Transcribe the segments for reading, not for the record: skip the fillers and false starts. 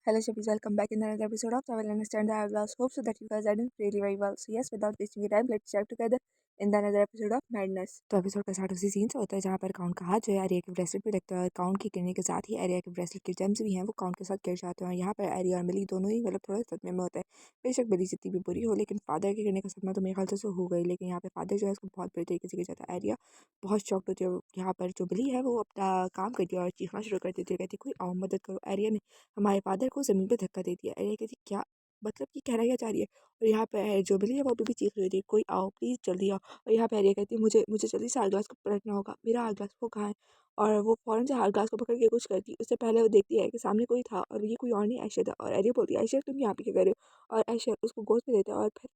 Hello, Shoppies. Welcome back in another episode of Travel and Understand the Hourglass. Hope so that you guys are doing really very well. So yes, without wasting your time, let's dive together in the another episode of Madness. तो episode का start उसी scene से होता है जहाँ पर count का हाथ जो है एरिया के ब्रेसलेट पे लगता है और काउंट के गिरने के साथ ही एरिया के ब्रेसलेट के जेम्स भी हैं वो काउंट के साथ गिर जाते हैं और यहाँ पर एरिया और मिली दोनों ही मतलब थोड़ा सदमे में होता है। बेशक मिली जितनी भी बुरी हो लेकिन फादर के गिरने का सदमा तो मेरे ख्याल से हो गई, लेकिन यहाँ पे फादर जो है उसको बहुत बुरी तरीके से गिर जाता है। एरिया बहुत शॉक्ड होती है। यहाँ पर जो मिली है वो अपना काम करती है और चीखना शुरू कर देती है, कहती है कोई आओ मदद करो। एरिया ने हमारे फादर को ज़मीन पे धक्का दे दिया। एरिया कहती क्या मतलब कि कहना क्या चाह रही है। और यहाँ पे जो मिली है वो अभी भी चीख रही थी कोई आओ प्लीज़ जल्दी आओ। और यहाँ पे एरिया कहती है मुझे मुझे जल्दी से हार ग्लास को पलटना होगा, मेरा हार ग्लास वो कहाँ है। और वो फ़ौरन से हार ग्लास को पकड़ के कुछ करती है, उससे पहले वो देखती है कि सामने कोई था और ये कोई और नहीं ऐशर था। और एरिया बोलती है ऐशर तुम यहाँ पे क्या कर रहे हो। और ऐशर उसको गोद में देता है और फिर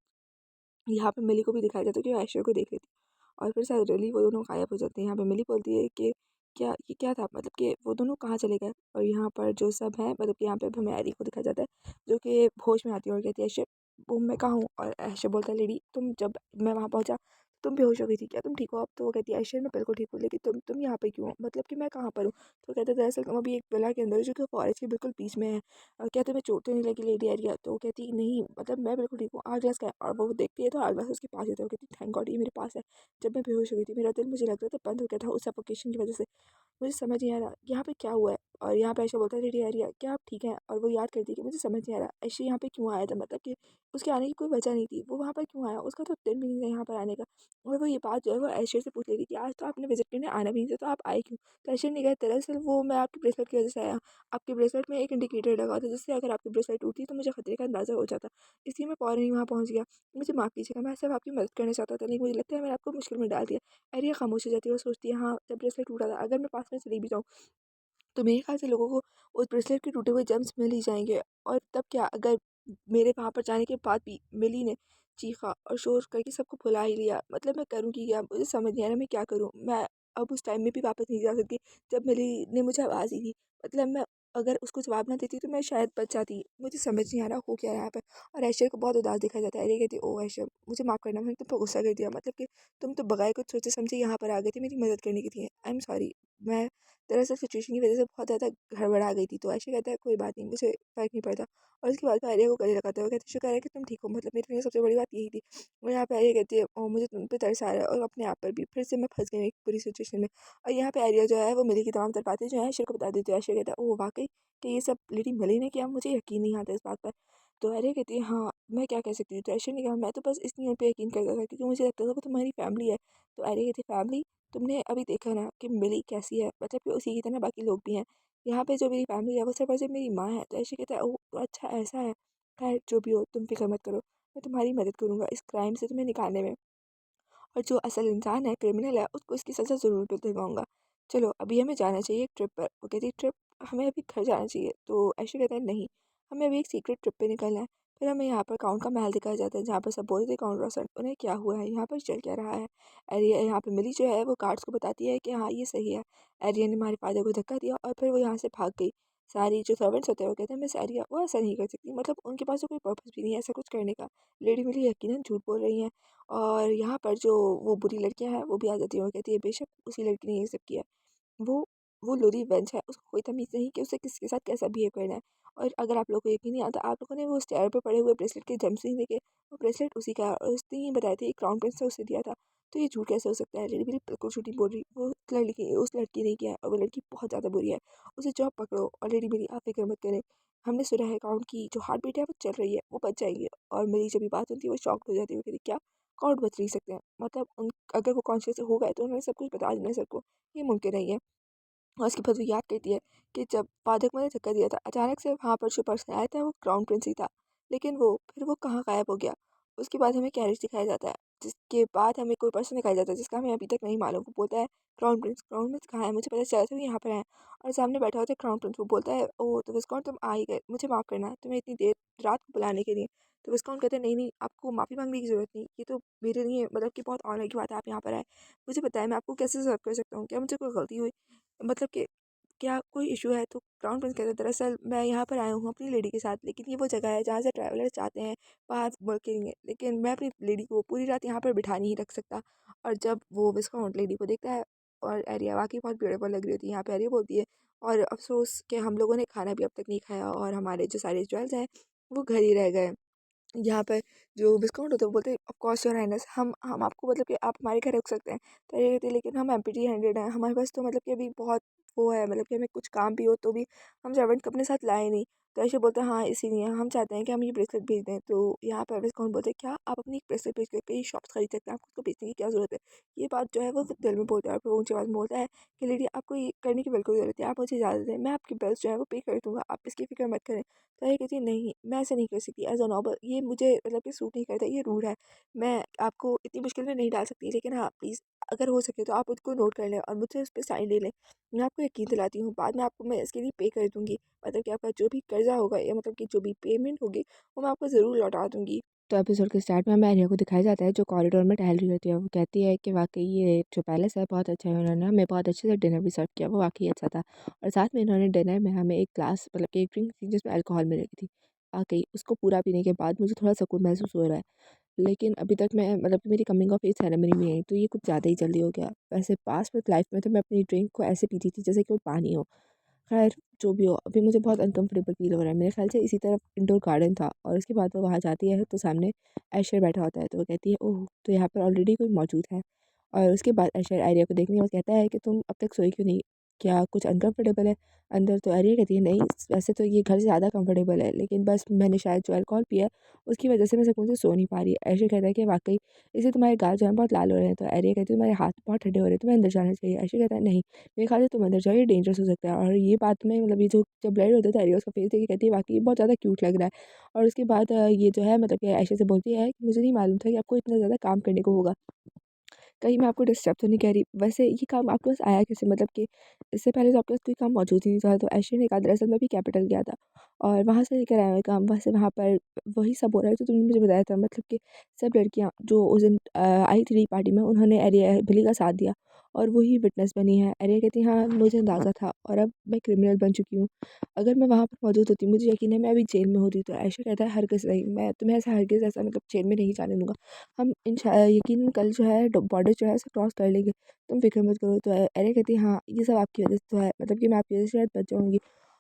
यहाँ पे मिली को भी दिखाया जाता है कि वो ऐशर को देख लेती है। और फिर सडनली वो दोनों गायब हो जाते हैं। यहाँ पे मिली बोलती है कि क्या ये क्या था, मतलब कि वो दोनों कहाँ चले गए। और यहाँ पर जो सब है मतलब कि यहाँ पे हमें एरी को दिखाया जाता है जो कि होश में आती है और कहती है ऐशर वो मैं कहाँ हूँ। और ऐशर बोलता है लेडी तुम जब मैं वहाँ पहुँचा तुम बेहोश हो गई थी, क्या तुम ठीक हो अब। तो वो कहती है ऐशर मैं बिल्कुल ठीक हूँ, लेकिन तुम यहाँ पे क्यों हो, मतलब कि मैं कहाँ पर हूँ। तो कहते हैं दरअसल तुम अभी एक विला के अंदर हो जो कि फॉरेस्ट के बिल्कुल बीच में है। और क्या तुम्हें चोट तो नहीं लगी लेडी एरिया। तो वो कहती नहीं मतलब मैं बिल्कुल ठीक हूँ, आग ग्लास का है। और वो देखती है तो आग ग्लास उसके पास होता है। वो कहती थैंक गॉड ये मेरे पास है। जब मैं बेहोश हो गई थी मेरा दिल मुझे लग रहा था बंद हो गया था उस सफोकेशन की वजह से। मुझे समझ नहीं आ रहा यहाँ पे क्या हुआ है। और यहाँ पे ऐशा बोलता है लेडी एरिया क्या आप ठीक है। और वो याद करती है कि मुझे समझ नहीं आ रहा ऐशा यहाँ पे क्यों आया था, मतलब कि उसके आने की कोई वजह नहीं थी, वो वहाँ पर क्यों आया, उसका तो दिन भी नहीं था यहाँ पर आने का। और वो ये बात जो है वो ऐशर से पूछ लेती कि आज तो आपने विजिट करने आना भी नहीं था तो आप आए क्यों। तो ऐशर ने कहा दरअसल वो मैं आपकी ब्रेसलेट की वजह से आया। आपके ब्रेसलेट में एक इंडिकेटर लगा था जिससे अगर आपकी ब्रेसलेट टूटी तो मुझे खतरे का अंदाज़ा हो जाता, इसलिए मैं फ़ौरन ही वहाँ पहुँच गया। मुझे माफ़ कीजिएगा, मैं सिर्फ आपकी मदद करना चाहता था, लेकिन मुझे लगता है मैंने आपको मुश्किल में डाल दिया। एरिया खामोश हो जाती है और सोचती है हाँ जब ब्रेसलेट टूटा था अगर मैं पास में चली भी जाऊँ तो मेरे ख्याल से लोगों को उस ब्रेसलेट के टूटे हुए जेम्स मिल ही जाएंगे। और तब क्या अगर मेरे वहाँ पर जाने के बाद भी मिली ने चीखा और शोर करके सबको भुला ही लिया, मतलब मैं करूँ कि क्या, मुझे समझ नहीं आ रहा मैं क्या करूँ। मैं अब उस टाइम में भी वापस नहीं जा सकती जब मिली ने मुझे आवाज़ दी थी, मतलब मैं अगर उसको जवाब ना देती तो मैं शायद बच जाती। मुझे समझ नहीं आ रहा हो क्या रहा है यहाँ पर। और ऐशर को बहुत उदास दिखाया जाता है। अरे कहती ओ ऐशर मुझे माफ़ करना, मैंने तुम पर गुस्सा कर दिया, मतलब कि तुम तो बगैर कुछ सोचे समझे यहाँ पर आ गई थी मेरी मदद करने की थी। आई एम सॉरी, मैं दरअसल सिचुएशन की वजह से बहुत ज़्यादा गड़बड़ा गई थी। तो ऐसे कहता है कोई बात नहीं मुझे फ़र्क नहीं पड़ता। और उसके बाद आर्या को गले लगाता है वो कहते हैं शुक्र है कि तुम ठीक हो, मतलब मेरे लिए सबसे बड़ी बात यही थी। और यहाँ पे आर्या कहती है ओ मुझे तुम पे तरस आ रहा है और अपने आप पर भी, फिर से मैं फंस गई हूँ एक बुरी सिचुएशन में। और यहाँ पे आर्या जो है वो मिली की तमाम तर बातें जो है ऐशर को बता देती है। ऐशर कहता है ओह वाकई कि ये सब लेडी मिली ने किया, मुझे यकीन नहीं आता इस बात पर। तो आर्या कहती है हाँ मैं क्या कह सकती हूँ। तो ऐशर ने कहा मैं तो बस इस नियत पे यकीन करता था क्योंकि मुझे लगता था वो तुम्हारी फैमिली है। तो आर्या कहती है फैमिली, तुमने अभी देखा ना कि मिली कैसी है, मतलब कि उसी की तरह बाकी लोग भी हैं। यहाँ पे जो मेरी फैमिली है वो सिर्फ और सिर्फ मेरी माँ है। तो ऐसे कहता है ओह तो अच्छा ऐसा है, खैर जो भी हो तुम फिक्र मत करो, मैं तुम्हारी मदद करूँगा इस क्राइम से तुम्हें निकालने में। और जो असल इंसान है क्रिमिनल है उसको इसकी सज़ा ज़रूर दिलवाऊंगा। चलो अभी हमें जाना चाहिए एक ट्रिप पर। वो कहती है ट्रिप, हमें अभी घर जाना चाहिए। तो ऐसे कहता है नहीं हमें अभी एक सीक्रेट ट्रिप पे निकलना है। फिर हमें यहाँ पर काउंट का महल दिखाया जाता है जहाँ पर सब बोलते थे काउंट रोशन उन्हें क्या हुआ है, यहाँ पर चल क्या रहा है। एरिया यहाँ पे मिली जो है वो गार्ड्स को बताती है कि हाँ ये सही है। एरिया ने हमारे फादर को धक्का दिया और फिर वो यहाँ से भाग गई। सारी जो सर्वेंट्स होते हैं वो कहते हैं मिस एरिया वो ऐसा नहीं कर सकती, मतलब उनके पास तो कोई पर्पस भी नहीं है ऐसा कुछ करने का। लेडी मिली यकीनन झूठ बोल रही हैं। और यहाँ पर जो वो बुरी लड़कियाँ हैं वो भी आ जाती हैं और कहती है बेशक उसी लड़की ने ये सब किया। वो वो लोरी वेंच है, उसको कोई तमीज़ नहीं कि उसे किसके साथ कैसा बिहेव करना है। और अगर आप लोगों को यकीन नहीं आता, आप लोगों ने वो स्टेयर पे पड़े हुए ब्रेसलेट के जेम्स नहीं देखे, वो ब्रेसलेट उसी का है और उसने ही बताया था ये क्राउन प्रिंस ने उसे दिया था। तो ये झूठ कैसे हो सकता है। लेडी मेरी बिल्कुल झूठी बोल रही, वो लड़की उस लड़की ने किया है और वो लड़की बहुत ज़्यादा बुरी है। उसे जो आप पकड़ो। और लेडी मेरी आप फिक्र मत करें, हमने सुना है अकाउंट की जो हार्ट बीट है वो चल रही है, वो बच जाएगी। और मेरी जब ये बात होती है वो शॉक्ड हो जाती है, वो कहती क्या अकाउंट बच नहीं सकते हैं, मतलब उन अगर वो कॉन्शियस हो गए तो उन्होंने सब कुछ बता देना सर को, ये मुमकिन नहीं है। और उसके बाद वो याद करती है कि जब फादर को मैंने धक्का दिया था अचानक से वहाँ पर जो पर्सन आया था वो क्राउन प्रिंस ही था, लेकिन वो फिर वो कहाँ गायब हो गया। उसके बाद हमें कैरेज दिखाया जाता है जिसके बाद हमें कोई पर्सन दिखाया जाता है जिसका हमें अभी तक नहीं मालूम। वो बोलता है क्राउन प्रिंस कहाँ है, मुझे पता चला था वो यहाँ पर है। और सामने बैठा होता है क्राउन प्रिंस, वो बोलता है ओह तो विस्कॉन तुम आ ही गए, मुझे माफ़ करना तुम्हें इतनी देर रात को बुलाने के लिए। तो विस्कॉन कहते हैं नहीं नहीं आपको माफ़ी मांगने की ज़रूरत नहीं, ये तो मेरे लिए मतलब कि बहुत ऑनर की बात है आप यहाँ पर आए। मुझे बताया मैं आपको कैसे सर्व कर सकता हूँ, क्या मुझे कोई गलती हुई, मतलब कि क्या कोई इशू है। तो क्राउन प्रिंस कहता है दरअसल मैं यहाँ पर आया हूँ अपनी लेडी के साथ, लेकिन ये वो जगह है जहाँ से ट्रैवलर्स जाते हैं बाहर वर्क के लिए, लेकिन मैं अपनी लेडी को पूरी रात यहाँ पर बिठा नहीं रख सकता। और जब वो विस्काउंट लेडी को देखता है और एरिया वाकई बहुत ब्यूटीफुल लग रही होती है, यहाँ पे एरिया बोलती है और अफ़सोस कि हम लोगों ने खाना भी अब तक नहीं खाया और हमारे जो सारे ज्वेल्स हैं वो घर ही रह गए। यहाँ पर जो डिस्काउंट होता है वो बोलते हैं ऑफ कोर्स योर हाइनेस हम आपको मतलब कि आप हमारे घर रुक सकते हैं। तो ये कहती है लेकिन हम एम्प्टी हैंडेड हैं, हमारे पास तो मतलब कि अभी बहुत वो है, मतलब कि हमें कुछ काम भी हो तो भी हम सर्वेंट को अपने साथ लाए नहीं। तो ऐसे बोलते हैं हाँ इसीलिए हम चाहते हैं कि हम ये ब्रेसलेट भेज दें। तो यहाँ पर डिस्काउंट बोलते हैं क्या आप अपनी ब्रेसलेट भेज के कई शॉप्स खरीद सकते हैं, आपको उसको बेचने की क्या ज़रूरत है। ये बात जो है वो दिल में बोलता है और फिर ऊंची आवाज़ में बोलता है कि लेडी आपको ये करने की बिल्कुल ज़रूरत है, आप मुझे इजाज़त दें, मैं आपकी बिल्स जो है वो पे कर दूँगा, आप इसकी फ़िक्र मत करें। तो ये कहती है नहीं मैं ऐसे नहीं कर सकती एज़ अ नॉबल, ये मुझे मतलब कि सूट नहीं करता, ये रूड है, मैं आपको इतनी मुश्किल में नहीं डाल सकती, लेकिन हाँ प्लीज़ अगर हो सके तो आप उसको नोट कर लें और मुझसे उस पे साइन ले लें। मैं आपको यकीन दिलाती हूँ बाद में आपको मैं इसके लिए पे कर दूँगी, मतलब कि आपका जो भी कर्ज़ा होगा या मतलब कि जो भी पेमेंट होगी वो मैं आपको ज़रूर लौटा दूँगी। तो एपिसोड के स्टार्ट में हमें आर्या को दिखाया जाता है जो कॉरिडोर में टहल रही होती है। वो कहती है कि वाकई ये जो पैलेस है बहुत अच्छा है, उन्होंने हमें बहुत अच्छे से डिनर भी सर्व किया, वो वाकई अच्छा था। और साथ में इन्होंने डिनर में हमें एक ग्लास मतलब कि एक ड्रिंक थी जिसमें अल्कोहल मिली थी। वाकई उसको पूरा पीने के बाद मुझे थोड़ा सुकून महसूस हो रहा है। लेकिन अभी तक मैं मतलब कि मेरी कमिंग ऑफ एज सेरेमनी में है तो ये कुछ ज़्यादा ही जल्दी हो गया। वैसे पास में लाइफ में तो मैं अपनी ड्रिंक को ऐसे पीती थी जैसे कि वो पानी हो। खैर जो भी हो अभी मुझे बहुत अनकंफर्टेबल फ़ील हो रहा है। मेरे ख़्याल से इसी तरफ इंडोर गार्डन था और उसके बाद वो वहाँ जाती है तो सामने ऐशर बैठा होता है। तो वो कहती है ओह! तो यहाँ पर ऑलरेडी कोई मौजूद है। और उसके बाद ऐशर आर्या को देखने के बाद कहता है कि तुम अब तक सोई क्यों नहीं? क्या कुछ अनकंफर्टेबल है अंदर? तो आर्या कहती है नहीं वैसे तो ये घर से ज़्यादा कंफर्टेबल है, लेकिन बस मैंने शायद जो अल्कोहल पिया है उसकी वज़ह से मैं सुकून से सो नहीं पा रही। ऐशर कहता है कि वाक़ई इससे तुम्हारे गाल जो हैं बहुत लाल हो रहे हैं। तो आर्या कहती है तुम्हारे हाथ बहुत ठंडे हो रहे हैं, तुम्हें अंदर जाना चाहिए। ऐशर कहता है नहीं मेरे ख्याल से तुम अंदर जाओ, ये डेंजरस हो सकता है। और ये बात में मतलब ये जो जब ब्लड होता है तो आर्या उसका फेस देख के कहती है वाक़ई ये बहुत ज़्यादा क्यूट लग रहा है। और उसके बाद ये जो है मतलब कि आयशा से बोलती है कि मुझे नहीं मालूम था कि आपको इतना ज़्यादा काम करने को होगा। कहीं मैं आपको डिस्टर्ब तो नहीं कह रही? वैसे ये काम आपके पास आया कैसे? मतलब कि इससे पहले तो आपके पास कोई काम मौजूद ही नहीं था। तो ऐशा ने कहा दरअसल मैं भी कैपिटल गया था और वहाँ से लेकर आया हूँ काम। वैसे वहाँ पर वही सब हो रहा है जो तुमने मुझे बताया था, मतलब कि सब लड़कियाँ जो उस दिन आई थी पार्टी में उन्होंने एरिया बिली का साथ दिया और वही विटनेस बनी है। एरिया कहती है हाँ मुझे अंदाज़ा था और अब मैं क्रिमिनल बन चुकी हूँ। अगर मैं वहाँ पर मौजूद होती मुझे यकीन है मैं अभी जेल में होती। तो ऐशा कहता है हरगिज़ नहीं, मैं तुम्हें ऐसा हरगिज़ ऐसा मतलब जेल में नहीं जाने दूँगा। हम यकीनन कल जो है बॉर्डर जो है उसे क्रॉस कर लेंगे, तुम फ़िक्र मत करो। तो अरे कहती है हाँ ये सब आपकी वजह से तो है, मतलब कि मैं आपकी वजह से शायद बच जाऊँगी।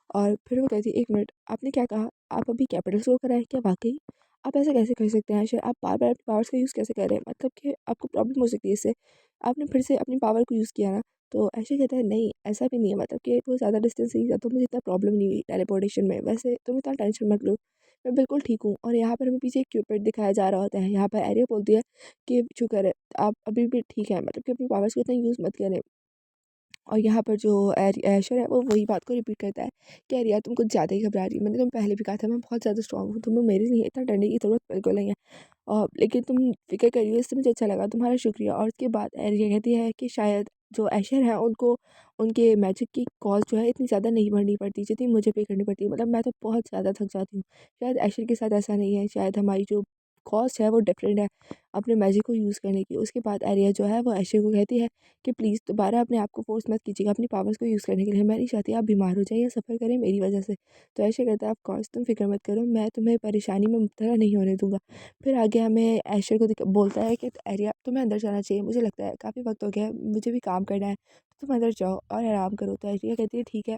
और फिर वो कहती है 1 मिनट आपने क्या कहा? आप अभी कैपिटल शो कराएँ क्या वाक़ई? आप ऐसा कैसे कर सकते हैं आयशा? आप बार-बार अपनी पावर्स का यूज़ कैसे कर रहे हैं? मतलब कि आपको प्रॉब्लम हो सकती है इससे। आपने फिर से अपनी पावर को यूज़ किया ना। तो आयशा कहता है नहीं ऐसा भी नहीं है, मतलब कि वो ज़्यादा डिस्टेंस नहीं था तो मुझे इतना प्रॉब्लम नहीं हुई टेलीपोर्टेशन में। वैसे तुम इतना टेंशन मत लो, मैं बिल्कुल ठीक हूँ। और यहाँ पर हमें पीछे एक क्यूपिड दिखाया जा रहा होता है। यहाँ पर एरिया बोलती है कि शुक्र है आप अभी भी ठीक है, मतलब कि अपनी पावर्स को इतना यूज़ मत करें। और यहाँ पर जो ऐशर है वो वही बात को रिपीट करता है कि यार यार तुम कुछ ज़्यादा ही घबरा रही हो, मैंने तुम्हें पहले भी कहा था मैं बहुत ज़्यादा स्ट्रॉन्ग हूँ, तुम्हें मेरे लिए इतना डरने की ज़रूरत बिल्कुल नहीं है। लेकिन तुम फ़िक्र करी हो इससे मुझे अच्छा लगा, तुम्हारा शुक्रिया। और उसके बाद एरिया कहती है कि शायद जो ऐशर है उनको उनके मैजिक की कॉस्ट जो है इतनी ज़्यादा नहीं भरनी पड़ती जितनी मुझे पे करनी पड़ती है। मतलब मैं तो बहुत ज़्यादा थक जाती हूँ, शायद ऐशर के साथ ऐसा नहीं है, शायद हमारी जो कॉस्ट है वो डिफरेंट है अपने मैजिक को यूज़ करने की। उसके बाद एरिया जो है वो ऐशर को कहती है कि प्लीज़ दोबारा अपने आप को फ़ोर्स मत कीजिएगा अपनी पावर्स को यूज़ करने के लिए। मैं नहीं चाहती आप बीमार हो जाएँ या सफ़र करें मेरी वजह से। तो ऐशर कहता है ऑफ़ कोर्स तुम फ़िक्र मत करो, मैं तुम्हें परेशानी में मुब्तला नहीं होने दूँगा। फिर आगे हमें ऐशर को बोलता है कि एरिया तुम्हें अंदर जाना चाहिए, मुझे लगता है काफ़ी वक्त हो गया है, मुझे भी काम करना है, तुम अंदर जाओ और आराम करो। तो एरिया कहती है ठीक है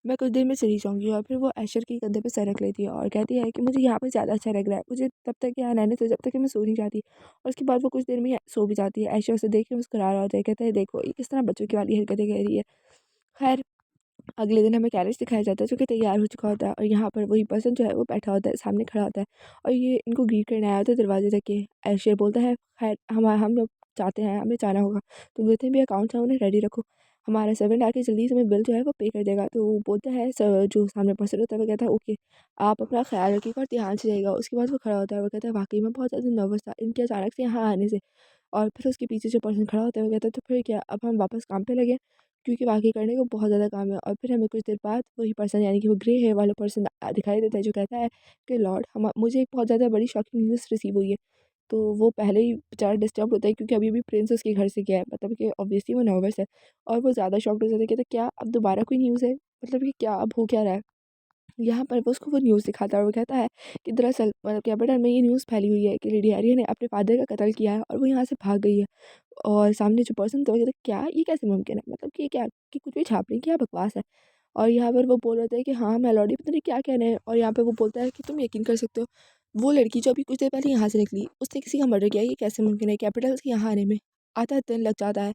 मैं कुछ देर में चली जाऊँगी। और फिर वो ऐशर के कंधे पे सर रख लेती है और कहती है कि मुझे यहाँ पे ज़्यादा अच्छा लग रहा है, मुझे तब तक यहाँ रहने दो जब तक कि मैं सो नहीं जाती। और उसके बाद वो कुछ देर में सो भी जाती है। ऐशर उसे देख के मुस्कुरा रहा होता है, कहता है देखो ये किस तरह बच्चों की वाली हरकतें कर रही है। खैर अगले दिन हमें कैरेज दिखाया जाता है जो कि तैयार हो चुका होता है और यहाँ पर वही पर्सन जो है वो बैठा होता है, सामने खड़ा होता है और ये इनको ग्रीट करने आया होता है दरवाजे तक के। ऐशर बोलता है खैर हम लोग चाहते हैं हमें जाना होगा, तुम जितने भी अकाउंट्स हैं उन्हें रेडी रखो, हमारा सर्वेंट आके जल्दी से हमें बिल जो है वो पे कर देगा। तो वो बोलता है जो सामने पर्सन होता है वो कहता है ओके आप अपना ख्याल रखिएगा और ध्यान से जाइएगा। उसके बाद वो खड़ा होता है, वो कहता है वाकई में बहुत ज़्यादा नर्वस था इनके अचानक से यहाँ आने से। और फिर उसके पीछे जो पर्सन खड़ा होता है वो कहता है तो फिर क्या अब हम वापस काम पे लगे, क्योंकि वाक़ई करने को बहुत ज़्यादा काम है। और फिर हमें कुछ देर बाद वही पर्सन यानी कि वो ग्रे हेयर वाला पर्सन दिखाई देता है जो कहता है कि लॉर्ड हम मुझे एक बहुत ज़्यादा बड़ी शॉकिंग न्यूज़ रिसीव हुई है। तो वो पहले ही बेचारा डिस्टर्ब होता है क्योंकि अभी-अभी प्रिंस उसके घर से गया है, मतलब कि ऑब्वियसली वो नर्वस है और वो ज़्यादा शॉक्ड हो जाता है, कहता है क्या अब दोबारा कोई न्यूज़ है? मतलब कि क्या अब हो क्या रहा है? यहाँ पर वो उसको वो न्यूज़ दिखाता है और वो कहता है कि दरअसल मतलब कैपिटल में ये न्यूज़ फैली हुई है कि लेडी आर्या ने अपने फादर का कत्ल किया है और वो यहाँ से भाग गई है। और सामने जो पर्सन था वो कहता है क्या ये कैसे मुमकिन है? मतलब कि ये क्या कि कुछ भी छाप रही हैं, क्या बकवास है? और यहाँ पर वो बोल रहा था कि हाँ मेलोडी पता नहीं क्या कह रहे हैं, और यहाँ पे वो बोलता है कि तुम यकीन कर सकते हो वो लड़की जो अभी कुछ देर पहले यहाँ से निकली उसने किसी का मर्डर किया, ये कैसे मुमकिन है, कैपिटल से यहाँ आने में आधा दिन लग जाता है,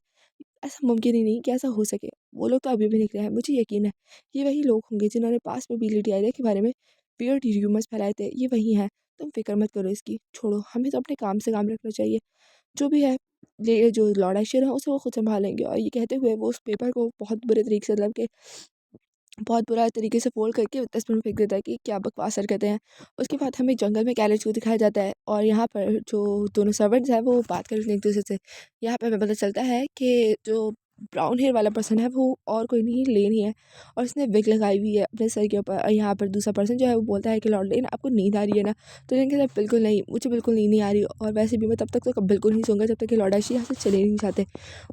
ऐसा मुमकिन ही नहीं कि ऐसा हो सके। वो लोग तो अभी भी निकले हैं, मुझे यकीन है ये वही लोग होंगे जिन्होंने पास में बिली डायरिया के बारे में वियर्ड र्यूमर्स फैलाए थे, ये वही हैं। तुम फिक्र मत करो इसकी, छोड़ो, हमें तो अपने काम से काम रखना चाहिए, जो भी है ये जो लॉर्ड एशर है उसे वो खुद संभालेंगे। और ये कहते हुए वो उस पेपर को बहुत बुरे तरीके से मतलब कि बहुत बुरा तरीके से फ़ोल्ड करके डस्टबिन में फेंक देता है कि क्या बकवास हरकतें हैं। उसके बाद हमें जंगल में कैरेज को दिखाया जाता है और यहाँ पर जो दोनों सर्वेंट्स हैं वो बात कर रहे हैं एक-दूसरे से। यहाँ पे हमें पता चलता है कि जो ब्राउन हेयर वाला पर्सन है वो और कोई नहीं लेन ही है, और उसने विग लगाई हुई है अपने सर के ऊपर। और यहाँ पर दूसरा पर्सन जो है वो बोलता है कि लॉर्ड लेन आपको नींद आ रही है ना? तो लेन कहता है बिल्कुल नहीं, मुझे बिल्कुल नींद नहीं आ रही, और वैसे भी मैं तब तक तो बिल्कुल नहीं सोऊँगा जब तक कि लॉर्ड ऐशी यहाँ से चले नहीं जाते।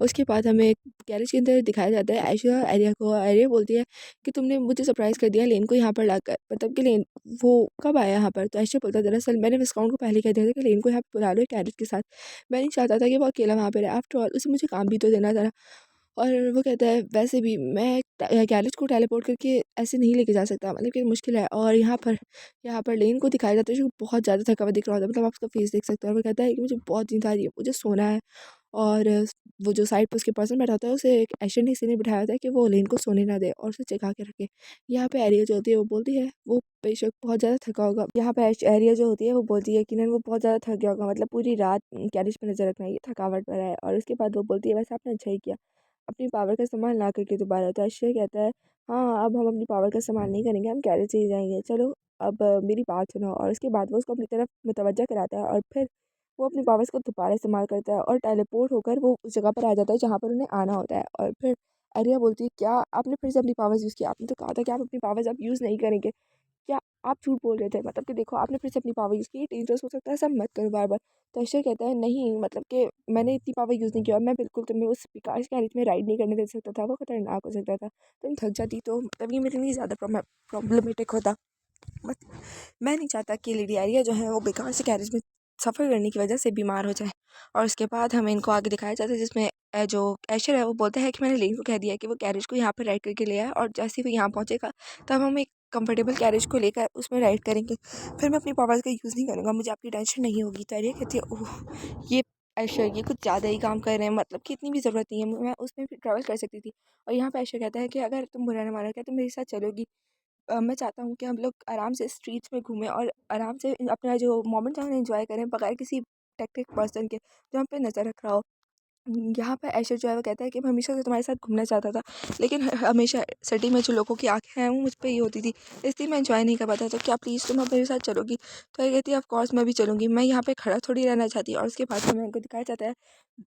उसके बाद हमें गैरेज के अंदर दिखाया जाता है ऐशी और आर्या को। आर्या बोलती है कि तुमने मुझे सरप्राइज़ कर दिया लेन को यहाँ पर लाकर, मतलब कि लेन वो कब आया यहाँ पर? तो ऐशा बोलता है दरअसल मैंने विस्काउंट को पहले कह दिया था कि लेन को यहाँ पे बुला लो कैरेज के साथ। मैं नहीं चाहता था कि वो अकेला वहाँ पे रहे, आफ्टर ऑल उसे मुझे काम भी तो देना था ना। और वो कहता है वैसे भी मैं कैरेज को टेलीपोर्ट करके ऐसे नहीं लेके जा सकता, मतलब कि मुश्किल है। और यहाँ पर लेन को दिखाया जाता है जो बहुत ज़्यादा थका हुआ दिख रहा होता है, मतलब आप उसका फेस देख सकते हो। और वो कहता है कि मुझे बहुत नींद आ रही है, मुझे सोना है। और वो जो साइड पे उसके पर्सन बैठा होता है उसे एक एशियन ने इसीलिए बिठाया होता है कि वो लेन को सोने ना दे और उसे जगा के रखे। यहाँ पे एरिया जो होती है वो बोलती है वो बेशक बहुत ज़्यादा थका होगा। यहाँ पे एरिया जो होती है वो बोलती है कि नहीं वो बहुत ज़्यादा थक गया होगा, मतलब पूरी रात कैरिज पे नजर रखना, ये थकावट पर है। और उसके बाद वो बोलती है वैसे आपने अच्छा ही किया अपनी पावर का इस्तेमाल ना करके दोबारा। तो अक्षय कहता है हाँ अब हम अपनी पावर का इस्तेमाल नहीं करेंगे, हम कैरेज से ही जाएंगे, चलो अब मेरी बात सुनो। और उसके बाद वो उसको अपनी तरफ मुतवज्जा कराता है और फिर वो अपनी पावर्स को दोबारा इस्तेमाल करता है और टेलीपोर्ट होकर वो उस जगह पर आ जाता है जहाँ पर उन्हें आना होता है। और फिर आर्या बोलती है क्या आपने फिर से अपनी पावर्स यूज़ किया? आपने तो कहा था कि आप अपनी पावर्स अब यूज़ नहीं करेंगे, क्या आप झूठ बोल रहे थे? मतलब कि देखो आपने फिर से अपनी पावर यूज़ की, डेंजरस हो सकता है, सब मत करो बार बार। तो अक्षय कहता है नहीं, मतलब कि मैंने इतनी पावर यूज़ नहीं किया और मैं बिल्कुल तुम्हें उस विकास गैरेज में राइड नहीं करने दे सकता था, वो खतरनाक हो सकता था, तुम थक जाती तो मतलब ये मेरे लिए ज़्यादा प्रॉब्लमेटिक होता। बट मैं नहीं चाहता कि लेडी आर्या जो है वो बेकार से कैरेज में सफ़र करने की वजह से बीमार हो जाए। और उसके बाद हमें इनको आगे दिखाया जाता है जिसमें जो ऐशर है वो बोलता है कि मैंने लेन को कह दिया है कि वो कैरेज को यहाँ पर राइड करके ले आए, और जैसे ही वो यहाँ पहुँचेगा तब हम एक कंफर्टेबल कैरेज को लेकर उसमें राइड करेंगे, फिर मैं अपनी पावर्स का यूज़ नहीं करूँगा, मुझे आपकी टेंशन नहीं होगी। तो आर्या कहती है ओह ये ऐशर ये कुछ ज़्यादा ही काम कर रहे हैं, मतलब कि इतनी भी ज़रूरत नहीं है, मैं उसमें भी ट्रैवल कर सकती थी। और यहाँ पे ऐशर कहता है कि अगर तुम बुरा ना मानो क्या तुम मेरे साथ चलोगी? मैं चाहता हूँ कि हम लोग आराम से स्ट्रीट्स में घूमें और आराम से अपना जो मोमेंट है उन्हें एंजॉय करें बगैर किसी टेक्टिक पर्सन के जो हम पे नज़र रख रहा हो। यहाँ पे ऐशर जो है वो कहता है कि मैं हमेशा से तुम्हारे साथ घूमना चाहता था, लेकिन हमेशा सिटी में जो लोगों की आंखें हैं वो मुझ पे ही होती थी, इसलिए मैं एंजॉय नहीं कर पाता। तो क्या प्लीज़ तुम अब मेरे साथ चलोगी? तो ये कहती है ऑफ कोर्स मैं भी चलूँगी, मैं यहाँ पे खड़ा थोड़ी रहना चाहती। और उसके बाद हमें उनको दिखाया जाता है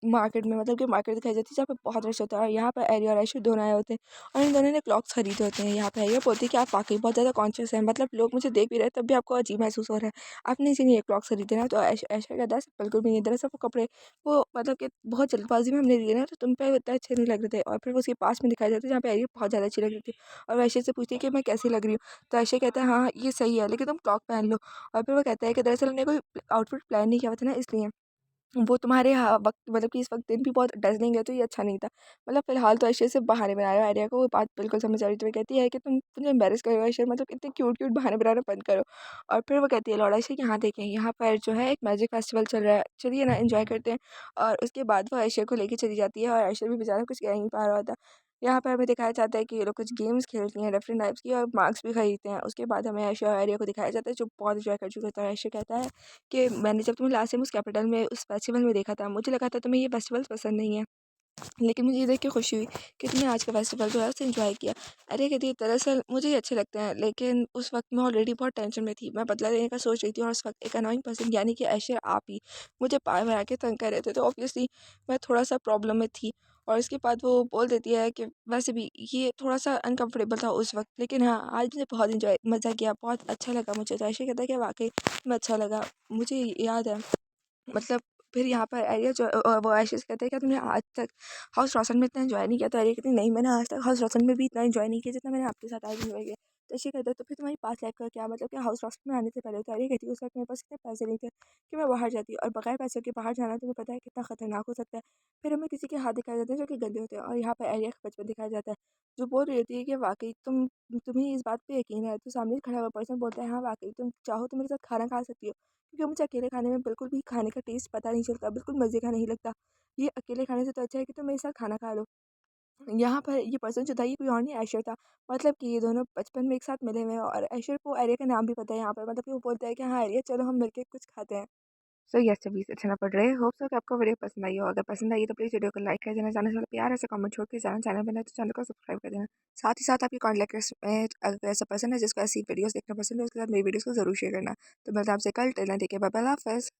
मार्केट में, मतलब कि मार्केट दिखाई जाती है जहाँ पे बहुत रश होता है। और यहाँ पर एरिया और ऐशू दोनों आए होते हैं और इन दोनों ने क्लॉक्स खरीदे होते हैं। यहाँ पे एरिया बोलती है कि आप वाकई बहुत ज़्यादा कॉन्शियस हैं, मतलब लोग मुझे देख भी रहे हैं तब भी आपको अजीब महसूस हो रहा है, आपने इसीलिए क्लॉक्स खरीदे ना? तो ऐशा कहता है बिल्कुल भी नहीं, दरअसल वो कपड़े वो मतलब कि बहुत जल्दबाजी में हमने लिए ना तो तुम पे इतना अच्छे नहीं लग रहे थे। और फिर वो उसके पास में दिखाया जाता है जहाँ पे एरिया बहुत ज़्यादा अच्छी लग रही थी, और वो ऐशे से पूछती है कि मैं कैसी लग रही हूँ? तो ऐशा कहता है हाँ ये सही है लेकिन तुम क्लॉक पहन लो। और फिर वो कहता है कि दरअसल हमने कोई आउटफिट प्लान नहीं किया हुआ था ना, इसलिए वो तुम्हारे वक़्त मतलब कि इस वक़्त दिन भी बहुत डैज़लिंग है तो ये अच्छा नहीं था। मतलब फ़िलहाल तो ऐशे से बहाने बना रहा है, आर्या को वो बात बिल्कुल समझ आ रही है। तो वो कहती है कि तुम मुझे एम्बैरेस कर रहे हो ऐशे, मतलब इतने क्यूट-क्यूट बहाने बनाना बंद करो। और फिर वो कहती है लौड़ा ऐशे यहाँ देखें, यहाँ पर जो है एक मैजिक फेस्टिवल चल रहा है, चलिए ना एन्जॉय करते हैं। और उसके बाद वो ऐशे को लेके चली जाती है और ऐशे भी बेचारा कुछ कह नहीं पा रहा होता। यहाँ पर हमें दिखाया जाता है कि ये लोग कुछ गेम्स खेलती हैं डिफरेंट टाइप्स की और मार्क्स भी खरीदते हैं। उसके बाद हमें ऐशा और आर्या को दिखाया जाता है जो बहुत एन्जॉय कर चुके होते हैं। ऐशा कहता है कि मैंने जब तुम्हें लास्ट टाइम उस कैपिटल में उस फेस्टिवल में देखा था, मुझे लगा था तुम्हें ये फेस्टिवल्स पसंद नहीं है, लेकिन मुझे ये देख के खुशी हुई कि तुमने आज का फेस्टिवल जो है उसे एंजॉय किया। अरे कहती है दरअसल मुझे ये अच्छे लगते हैं, लेकिन उस वक्त मैं ऑलरेडी बहुत टेंशन में थी, मैं बदला लेने का सोच रही थी और उस वक्त एक अनोइंग पर्सन यानी कि ऐशर आप ही मुझे पाए में आके तंग कर रहे थे, तो ऑब्वियसली मैं थोड़ा सा प्रॉब्लम में थी। और इसके बाद वो बोल देती है कि वैसे भी ये थोड़ा सा अनकंफर्टेबल था उस वक्त, लेकिन हाँ आज मुझे बहुत इंजॉय मज़ा किया, बहुत अच्छा लगा मुझे। तो ऐसे कहता है कि वाकई में अच्छा लगा मुझे, याद है मतलब। फिर यहाँ पर एरिया जो वो आशीष कहते हैं क्या तुमने आज तक हाउस रोशन में इतना एंजॉय नहीं किया? तो एरिया कहती है नहीं मैंने आज तक हाउस रोशन में भी इतना एंजॉय नहीं किया जितना मैंने आपके साथ आज एंजॉय किया। तो ऐसे कहता है तो फिर तुम्हारी पास लाइफ का क्या मतलब कि हाउस हॉस्टल में आने से पहले तो अरे कहती है उस वक्त मेरे पास इतने पैसे नहीं थे कि मैं बाहर जाती, और बगैर पैसों के बाहर जाना तुम्हें पता है कितना खतरनाक हो सकता है। फिर हमें किसी के हाथ दिखाए जाते हैं जो कि गंदे होते हैं, और यहाँ पर एरिया का बचपन दिखाया जाता है जो बोल रही होती है कि वाकई तुम्हें इस बात पे यकीन है, तो सामने खड़ा हुआ पर्सन बोलता है हाँ वाकई तुम चाहो तो मेरे साथ खाना खा सकती हो, क्योंकि मुझे अकेले खाने में बिल्कुल भी खाने का टेस्ट पता नहीं चलता, बिल्कुल मज़े का नहीं लगता। ये अकेले खाने से तो अच्छा है कि तुम मेरे साथ खाना खा लो। यहाँ पर ये पर्सन जो था ये कोई और नहीं ऐशर था। मतलब कि ये दोनों बचपन में एक साथ मिले हुए हैं, और ऐशर को एरिया का नाम भी पता है यहाँ पर, मतलब कि वो बोलता है कि हाँ एरिया चलो हम मिलके कुछ खाते हैं। सो यस चीज़ अच्छा ना पड़ रहे होप सो कि आपको वीडियो पसंद आई हो। अगर पसंद आई तो प्लीज़ वीडियो को लाइक कर देना, जाना चैनल प्यार ऐसे कमेंट छोड़ के जाना, चैनल बना तो चैनल को सब्सक्राइब कर देना। साथ ही साथ आपकी कॉन्टैक्ट लिस्ट में अगर ऐसा पर्सन है जिसको ऐसी वीडियोस देखना पसंद है उसके साथ मेरी वीडियोस को जरूर शेयर करना। तो मिलता है आपसे कल, till then take care, bye bye, अल्लाह हाफ़िज़।